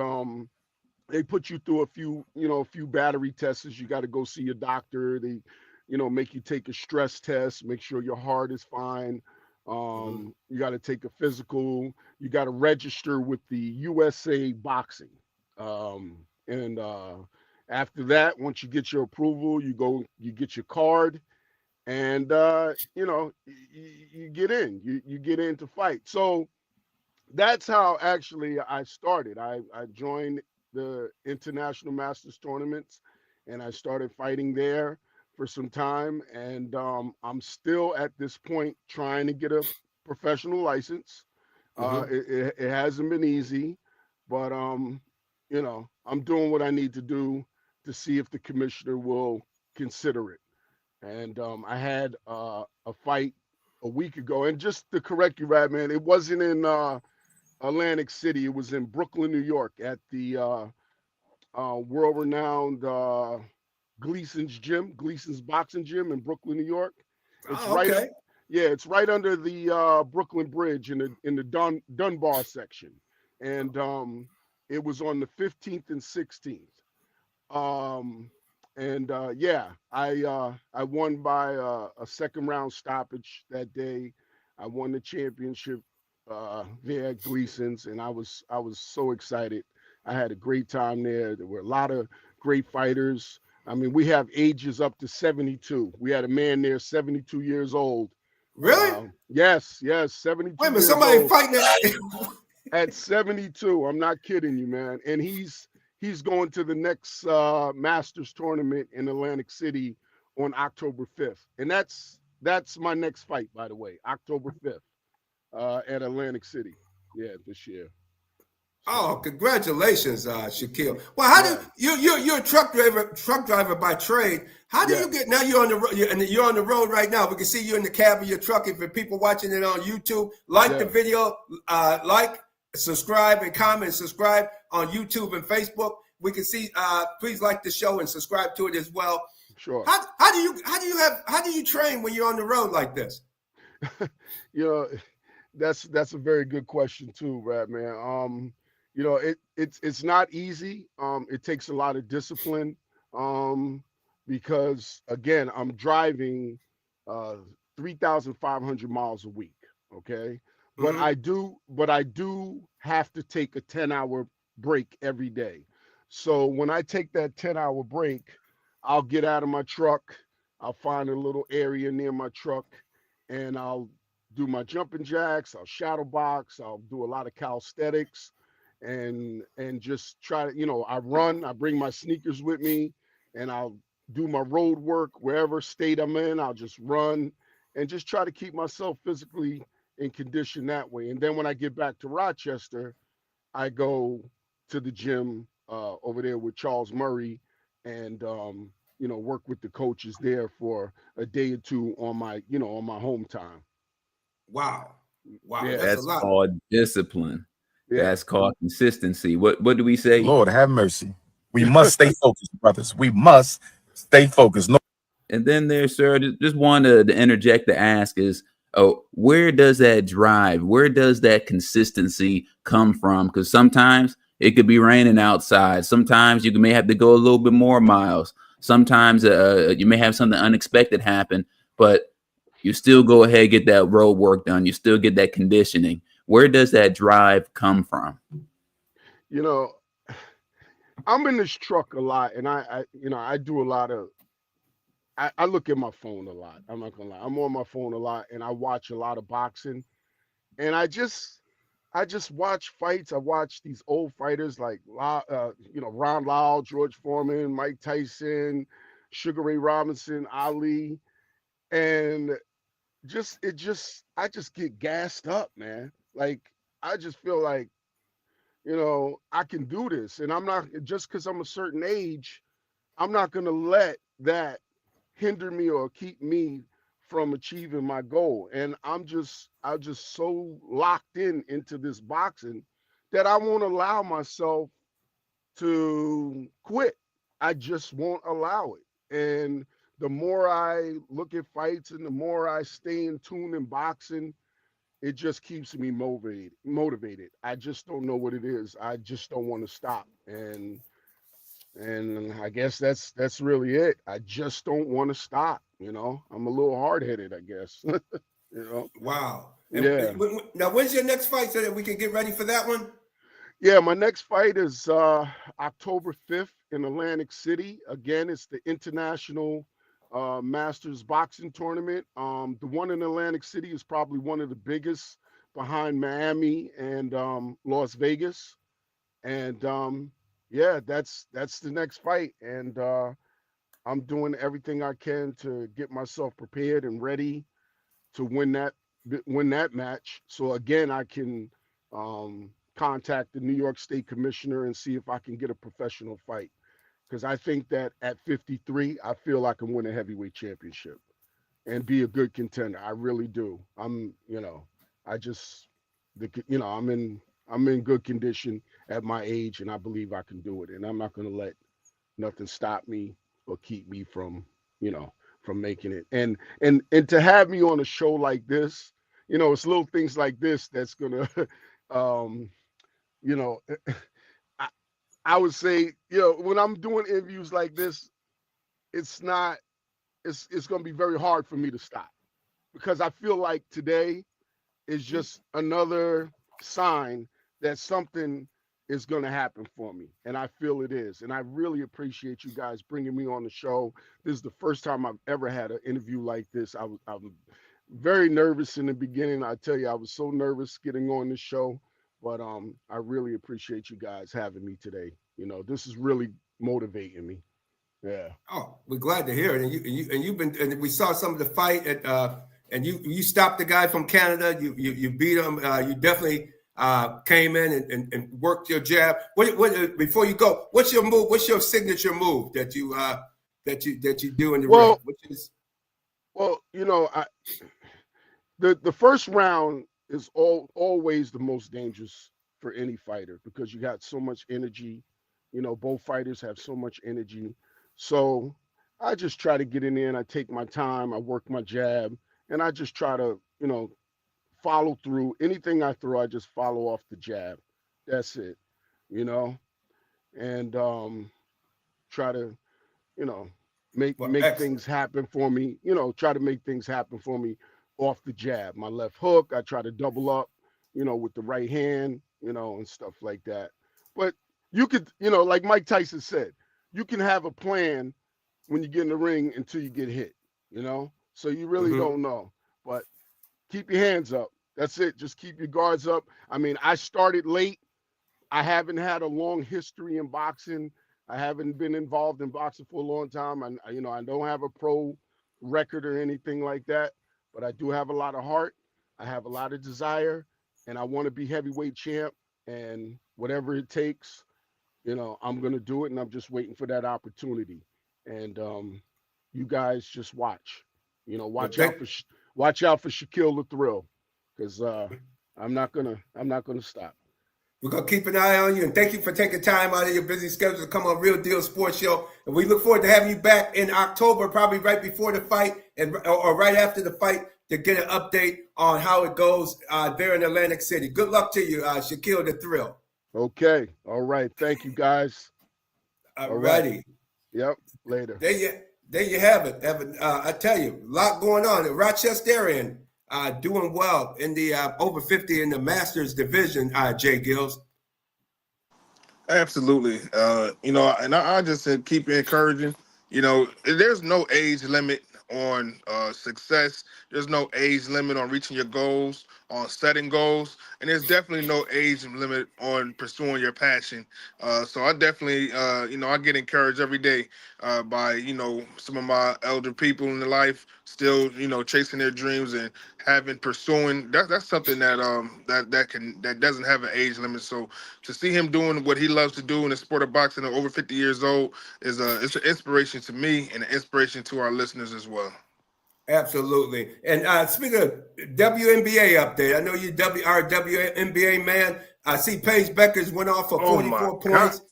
Speaker 7: they put you through a few battery tests. You got to go see a doctor. They, make you take a stress test, make sure your heart is fine. You got to take a physical. You got to register with the USA Boxing. And after that, once you get your approval, you get your card, and you get in. You get in to fight. So that's how actually I started. I joined the International Masters tournaments, and I started fighting there for some time, and I'm still at this point trying to get a professional license. It hasn't been easy, but I'm doing what I need to do to see if the commissioner will consider it. And I had a fight a week ago. And just to correct you, Radman, it wasn't in Atlantic City. It was in Brooklyn, New York, at the world-renowned Gleason's boxing gym in Brooklyn, New York. It's
Speaker 3: Oh, okay.
Speaker 7: it's right under the Brooklyn Bridge in the Dunbar section, and it was on the 15th and 16th. I won by a second round stoppage that day. I won the championship there at Gleason's, and I was so excited. I had a great time there. There were a lot of great fighters. I mean, we have ages up to 72. We had a man there, 72 years old.
Speaker 3: Really?
Speaker 7: Yes, 72.
Speaker 3: Wait a minute,
Speaker 7: years
Speaker 3: somebody
Speaker 7: old
Speaker 3: fighting that.
Speaker 7: at 72. I'm not kidding you, man. And he's going to the next Masters tournament in Atlantic City on October 5th. And that's my next fight, by the way, October 5th at Atlantic City. Yeah, this year.
Speaker 3: Oh, congratulations, Shaquille. Well, how do you're a truck driver by trade? How do you get now? You're on the road, you're on the road right now. We can see you in the cab of your truck. If people watching it on YouTube, like the video, subscribe and comment. Subscribe on YouTube and Facebook. We can see. Please like the show and subscribe to it as well.
Speaker 7: Sure.
Speaker 3: How do you train when you're on the road like this?
Speaker 7: That's a very good question too, Radman. It's not easy. It takes a lot of discipline because again, I'm driving 3,500 miles a week. Okay.
Speaker 3: Mm-hmm.
Speaker 7: But I do have to take a 10-hour break every day. So when I take that 10-hour break, I'll get out of my truck. I'll find a little area near my truck and I'll do my jumping jacks. I'll shadow box. I'll do a lot of calisthenics. And just try to, I run, I bring my sneakers with me and I'll do my road work wherever state I'm in. I'll just run and just try to keep myself physically in condition that way. And then when I get back to Rochester, I go to the gym over there with Charles Murray and, work with the coaches there for a day or two on my home time.
Speaker 3: Wow.
Speaker 7: Yeah,
Speaker 5: that's called discipline.
Speaker 7: Yeah.
Speaker 5: That's called consistency. What do we say?
Speaker 8: Lord have mercy. We must stay focused, brothers. We must stay focused. No.
Speaker 5: And then there, sir, just wanted to interject to ask is, where does that drive? Where does that consistency come from? Because sometimes it could be raining outside. Sometimes you may have to go a little bit more miles. Sometimes you may have something unexpected happen, but you still go ahead and get that road work done. You still get that conditioning. Where does that drive come from?
Speaker 7: I'm in this truck a lot, and I do a lot of. I look at my phone a lot. I'm not gonna lie. I'm on my phone a lot, and I watch a lot of boxing. And I just watch fights. I watch these old fighters like Ron Lyle, George Foreman, Mike Tyson, Sugar Ray Robinson, Ali, and I just get gassed up, man. Like I just feel like, I can do this, and I'm not just because I'm a certain age, I'm not gonna let that hinder me or keep me from achieving my goal. And I'm just so locked into this boxing that I won't allow myself to quit. I just won't allow it. And the more I look at fights and the more I stay in tune in boxing, it just keeps me motivated. I just don't know what it is. I just don't want to stop. And I guess that's really it. I just don't want to stop. I'm a little hard-headed, I guess.
Speaker 3: Wow.
Speaker 7: Yeah.
Speaker 3: Now, when's your next fight so that we can get ready for that one?
Speaker 7: Yeah, my next fight is October 5th in Atlantic City. Again, it's the International Masters Boxing Tournament. The one in Atlantic City is probably one of the biggest behind Miami and Las Vegas. And that's the next fight. And I'm doing everything I can to get myself prepared and ready to win that match. So again, I can contact the New York State Commissioner and see if I can get a professional fight. because I think that at 53, I feel I can win a heavyweight championship and be a good contender. I really do. I just, I'm in good condition at my age, and I believe I can do it. And I'm not going to let nothing stop me or keep me from, from making it. And to have me on a show like this, it's little things like this that's gonna, you know, I, I would say, when I'm doing interviews like this, it's gonna be very hard for me to stop, because I feel like today is just another sign that something is going to happen for me. And I feel it is. And I really appreciate you guys bringing me on the show. This is the first time I've ever had an interview like this. I'm very nervous in the beginning. I tell you, I was so nervous getting on this show, but I really appreciate you guys having me today. This is really motivating me. Yeah.
Speaker 3: Oh, we're glad to hear it. And you've been, and we saw some of the fight and you stopped the guy from Canada. You beat him. You definitely came in and worked your jab. What before you go? What's your move? What's your signature move that you do in the ring? Which is
Speaker 7: the first round is always the most dangerous for any fighter, because you got so much energy. Both fighters have so much energy. So I just try to get in there and I take my time. I work my jab, and I just try to, follow through. Anything I throw, I just follow off the jab. That's it, and try to, make things happen for me. Try to make things happen for me off the jab. My left hook, I try to double up, with the right hand, and stuff like that. But you could, like Mike Tyson said, you can have a plan when you get in the ring until you get hit, so you really don't know. But keep your hands up. That's it. Just keep your guards up. I mean, I started late. I haven't had a long history in boxing. I haven't been involved in boxing for a long time. I don't have a pro record or anything like that, but I do have a lot of heart. I have a lot of desire, and I want to be heavyweight champ, and whatever it takes, I'm going to do it, and I'm just waiting for that opportunity. And you guys just watch. Watch out for Shaquille the Thrill, because I'm not gonna stop.
Speaker 3: We're gonna keep an eye on you, and thank you for taking time out of your busy schedule to come on Real Deal Sports Show. And we look forward to having you back in October, probably right before the fight or right after the fight, to get an update on how it goes there in Atlantic City. Good luck to you, Shaquille the Thrill.
Speaker 7: Okay. All right. Thank you, guys.
Speaker 3: All righty.
Speaker 7: Yep. Later.
Speaker 3: There you have it, Evan. I tell you, a lot going on. The Rochesterian doing well in the over 50 in the Masters division, J-GILLZ.
Speaker 6: Absolutely. And I just said keep encouraging. There's no age limit on success. There's no age limit on reaching your goals, on setting goals, and there's definitely no age limit on pursuing your passion. So I definitely, I get encouraged every day by, some of my elder people in the life still, chasing their dreams and pursuing. That's something that doesn't have an age limit. So to see him doing what he loves to do in the sport of boxing at over 50 years old is it's an inspiration to me and an inspiration to our listeners as well.
Speaker 3: Absolutely. And speaking of WNBA update, I know you are a WNBA man. I see Paige Beckers went off for 44 points.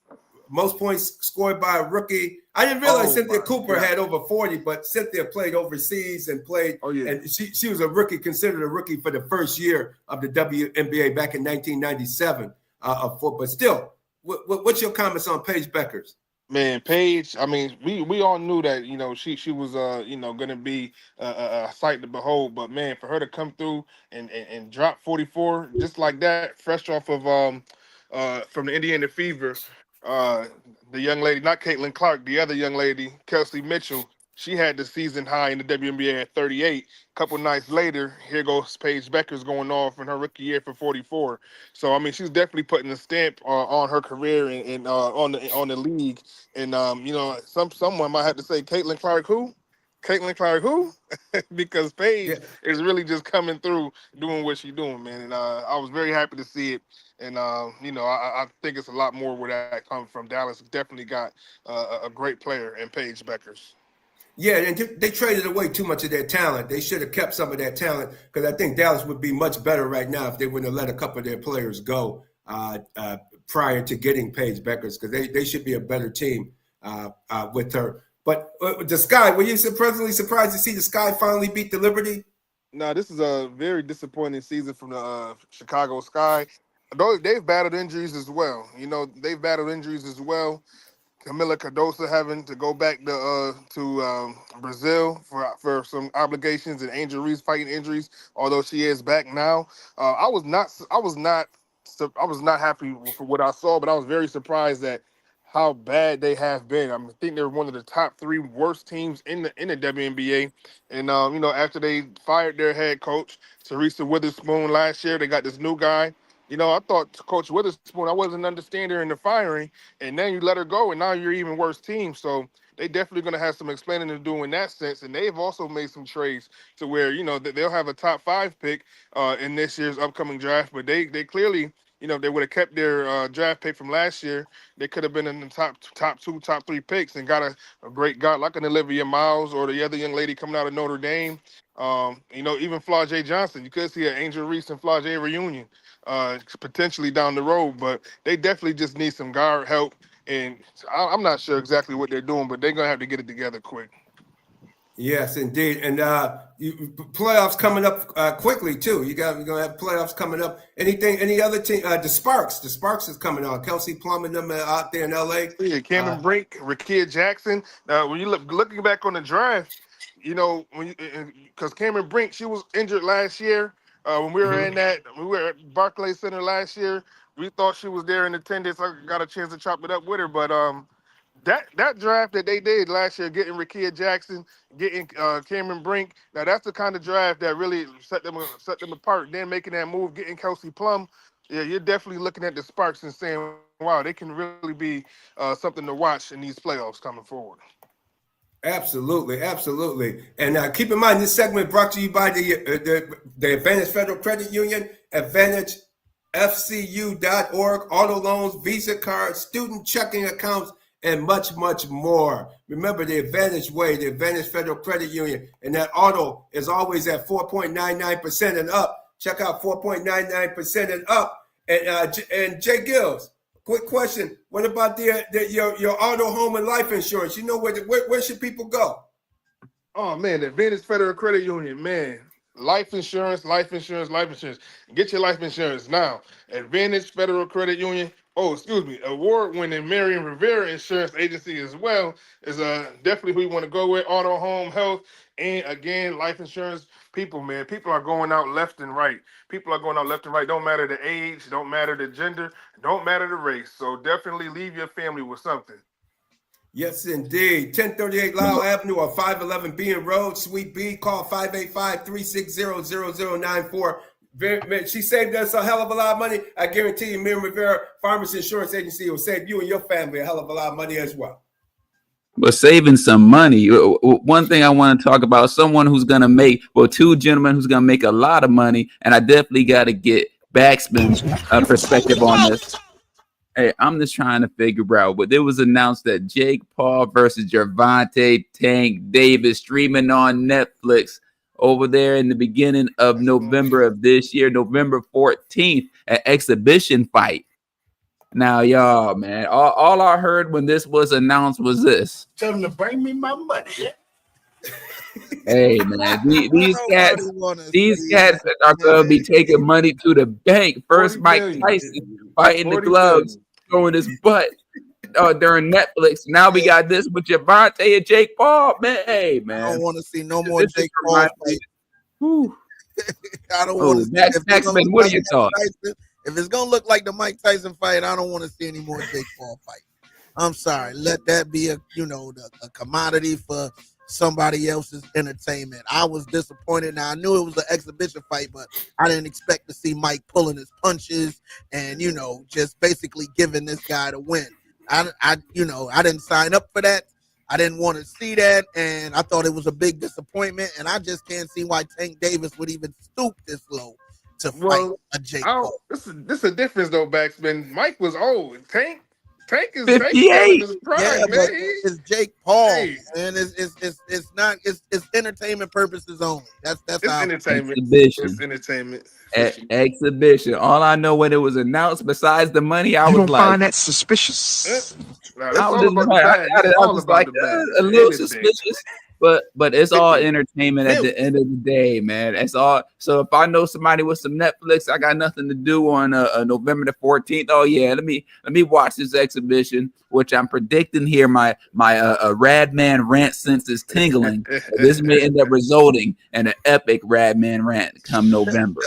Speaker 3: Most points scored by a rookie. I didn't realize Cynthia Cooper had over 40, but Cynthia played overseas and played. Oh, yeah. And she was a rookie, considered a rookie for the first year of the WNBA back in 1997. But still, what's your comments on Paige Beckers?
Speaker 6: Man, Paige, I mean, we all knew that, she was, going to be a sight to behold. But, man, for her to come through and drop 44 just like that, fresh off of from the Indiana Fever, the young lady, not Caitlin Clark, the other young lady, Kelsey Mitchell, she had the season high in the WNBA at 38. A couple nights later, here goes Paige Beckers going off in her rookie year for 44. So, I mean, she's definitely putting a stamp on her career and on the league. And, someone might have to say, Caitlin Clark who? Caitlin Clark who? Because Paige is really just coming through doing what she's doing, man. And I was very happy to see it. And I think it's a lot more where that comes from. Dallas definitely got a great player in Paige Beckers.
Speaker 3: Yeah, and they traded away too much of their talent. They should have kept some of that talent because I think Dallas would be much better right now if they wouldn't have let a couple of their players go prior to getting Paige Beckers, because they should be a better team with her. But the Sky, were you pleasantly surprised to see the Sky finally beat the Liberty?
Speaker 6: No, this is a very disappointing season from the Chicago Sky. Though they've battled injuries as well. They've battled injuries as well. Camila Cardoso having to go back to Brazil for some obligations, and Angel Reese fighting injuries. Although she is back now, I was not happy for what I saw, but I was very surprised at how bad they have been. I think they're one of the top 3 worst teams in the WNBA. And after they fired their head coach Teresa Witherspoon last year, they got this new guy. I thought Coach Witherspoon, I wasn't understanding her in the firing, and then you let her go, and now you're even worse team. So they definitely going to have some explaining to do in that sense. And they've also made some trades to where, they'll have a top 5 pick in this year's upcoming draft. But they clearly, if they would have kept their draft pick from last year, they could have been in the top 2, top 3 picks and got a great guy like an Olivia Miles or the other young lady coming out of Notre Dame. Even Flau'jae Johnson. You could see an Angel Reese and Flau'jae reunion potentially down the road, but they definitely just need some guard help. And I'm not sure exactly what they're doing, but they're going to have to get it together quick.
Speaker 3: Yes, indeed. And playoffs coming up quickly, too. You're going to have playoffs coming up. Any other team? The Sparks is coming on. Kelsey Plum and them out there in L.A.
Speaker 6: Yeah, Cameron Brink, Rakia Jackson. When you looking back on the draft, because Cameron Brink, she was injured last year. When we were we were at Barclays Center last year, we thought she was there in attendance. I got a chance to chop it up with her, but that draft that they did last year, getting Rakia Jackson, getting Cameron Brink, now that's the kind of draft that really set them apart. Then making that move, getting Kelsey Plum, yeah, you're definitely looking at the Sparks and saying, wow, they can really be something to watch in these playoffs coming forward.
Speaker 3: Absolutely. And keep in mind, this segment brought to you by the Advantage Federal Credit Union, AdvantageFCU.org, auto loans, Visa cards, student checking accounts, and much, much more. Remember the Advantage Way, the Advantage Federal Credit Union, and that auto is always at 4.99% and up. Check out 4.99% and up. And J-GILLZ, quick question. What about your auto, home, and life insurance? Where should people go?
Speaker 6: Oh, man, the Advantage Federal Credit Union, man. Life insurance. Get your life insurance now. Advantage Federal Credit Union. Award-winning Marion Rivera Insurance Agency as well is definitely who you want to go with. Auto, home, health, and again, life insurance. People are going out left and right. Don't matter the age, don't matter the gender, don't matter the race. So definitely leave your family with something.
Speaker 3: Yes, indeed. 1038 Lyle Avenue or 511 Bean Road, Suite B. Call 585-360-0094. She saved us a hell of a lot of money. I guarantee you, Miriam Rivera Farmers Insurance Agency will save you and your family a hell of a lot of money as well.
Speaker 5: But saving some money, one thing I want to talk about, someone who's going to make, two gentlemen who's going to make a lot of money, and I definitely got to get BacSpin's perspective on this. Hey, I'm just trying to figure out, but it was announced that Jake Paul versus Gervonta Tank Davis streaming on Netflix over there in the beginning of November of this year, November 14th, an exhibition fight. Now, y'all, man, all I heard when this was announced was this.
Speaker 2: Tell them to bring me my money.
Speaker 5: Hey, man, these cats are going to be taking money to the bank. First, Mike Tyson fighting the gloves, throwing his butt during Netflix. Now we got this with Gervonta and Jake Paul. Man, hey, man.
Speaker 1: I don't want to see no more Jake Paul fight. I don't want to see
Speaker 5: BacSpin, what are your thoughts?
Speaker 1: If it's going to look like the Mike Tyson fight, I don't want to see any more Jake Paul fight. I'm sorry. Let that be a commodity for somebody else's entertainment. I was disappointed. Now I knew it was an exhibition fight, but I didn't expect to see Mike pulling his punches and just basically giving this guy the win. I didn't sign up for that. I didn't want to see that, and I thought it was a big disappointment. And I just can't see why Tank Davis would even stoop this low to fight
Speaker 6: Well,
Speaker 1: a Jake Paul.
Speaker 6: this is a difference though, Backspin. Mike was old. Tank is
Speaker 5: 58.
Speaker 6: in his prime,
Speaker 1: Yeah,
Speaker 6: man.
Speaker 1: but it's Jake Paul,
Speaker 6: Hey.
Speaker 1: and it's not it's entertainment purposes only. That's
Speaker 6: It's
Speaker 1: how
Speaker 6: entertainment.
Speaker 5: Exhibition.
Speaker 6: It's entertainment.
Speaker 5: Exhibition. All I know when it was announced, besides the money, I
Speaker 8: You
Speaker 5: was
Speaker 8: don't
Speaker 5: like,
Speaker 8: find that suspicious?
Speaker 6: Nah, that's
Speaker 5: I was
Speaker 6: all about the bag.
Speaker 5: I
Speaker 6: It's
Speaker 5: was
Speaker 6: all
Speaker 5: just
Speaker 6: about
Speaker 5: like
Speaker 6: the bag.
Speaker 5: a little
Speaker 6: Anything.
Speaker 5: suspicious, but it's all entertainment at the end of the day, man. It's all. So if I know somebody with some Netflix, I got nothing to do on November the 14th. Oh yeah, let me watch this exhibition, which I'm predicting here. My Radman rant sense is tingling. This may end up resulting in an epic Radman rant come November.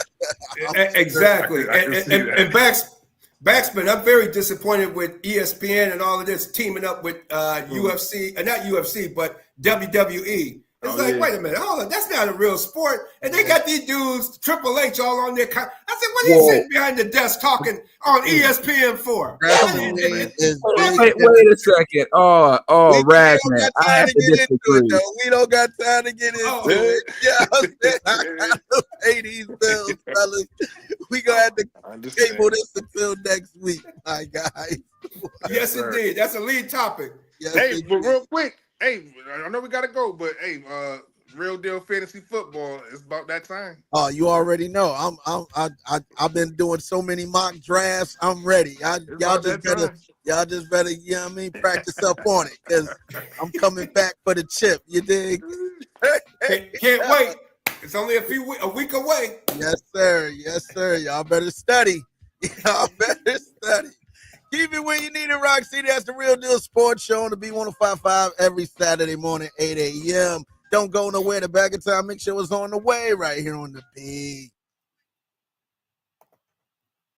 Speaker 3: Exactly.
Speaker 6: I can see
Speaker 3: And BacSpin, I'm very disappointed with ESPN and all of this teaming up with UFC, not UFC, but WWE. It's wait a minute, hold on, that's not a real sport. And they got these dudes, Triple H, all on their. I said, what are you sitting behind the desk talking on ESPN for?
Speaker 5: Wait a second. Radman, I have to disagree.
Speaker 1: We don't got time to get into it. Yeah, I gotta pay these bills, fellas. We gonna have to table this until next week, my guys.
Speaker 3: Yes, indeed. That's a lead topic.
Speaker 1: Yes,
Speaker 6: Hey, but real quick, hey, I know we gotta go, but hey, Real Deal Fantasy Football, it's about that time.
Speaker 1: Oh, you already know. I've been doing so many mock drafts. I'm ready. Y'all just better, you know what I mean, practice up on it, because I'm coming back for the chip. You dig?
Speaker 3: Can't wait. It's only a week away.
Speaker 1: Yes, sir. Yes, sir. Y'all better study. Y'all better study. Keep it where you need it, Rock City. That's the Real Deal Sports Show on the B1055 every Saturday morning, 8 a.m. Don't go nowhere. The Bag of Time Mix Show is on the way right here on the Big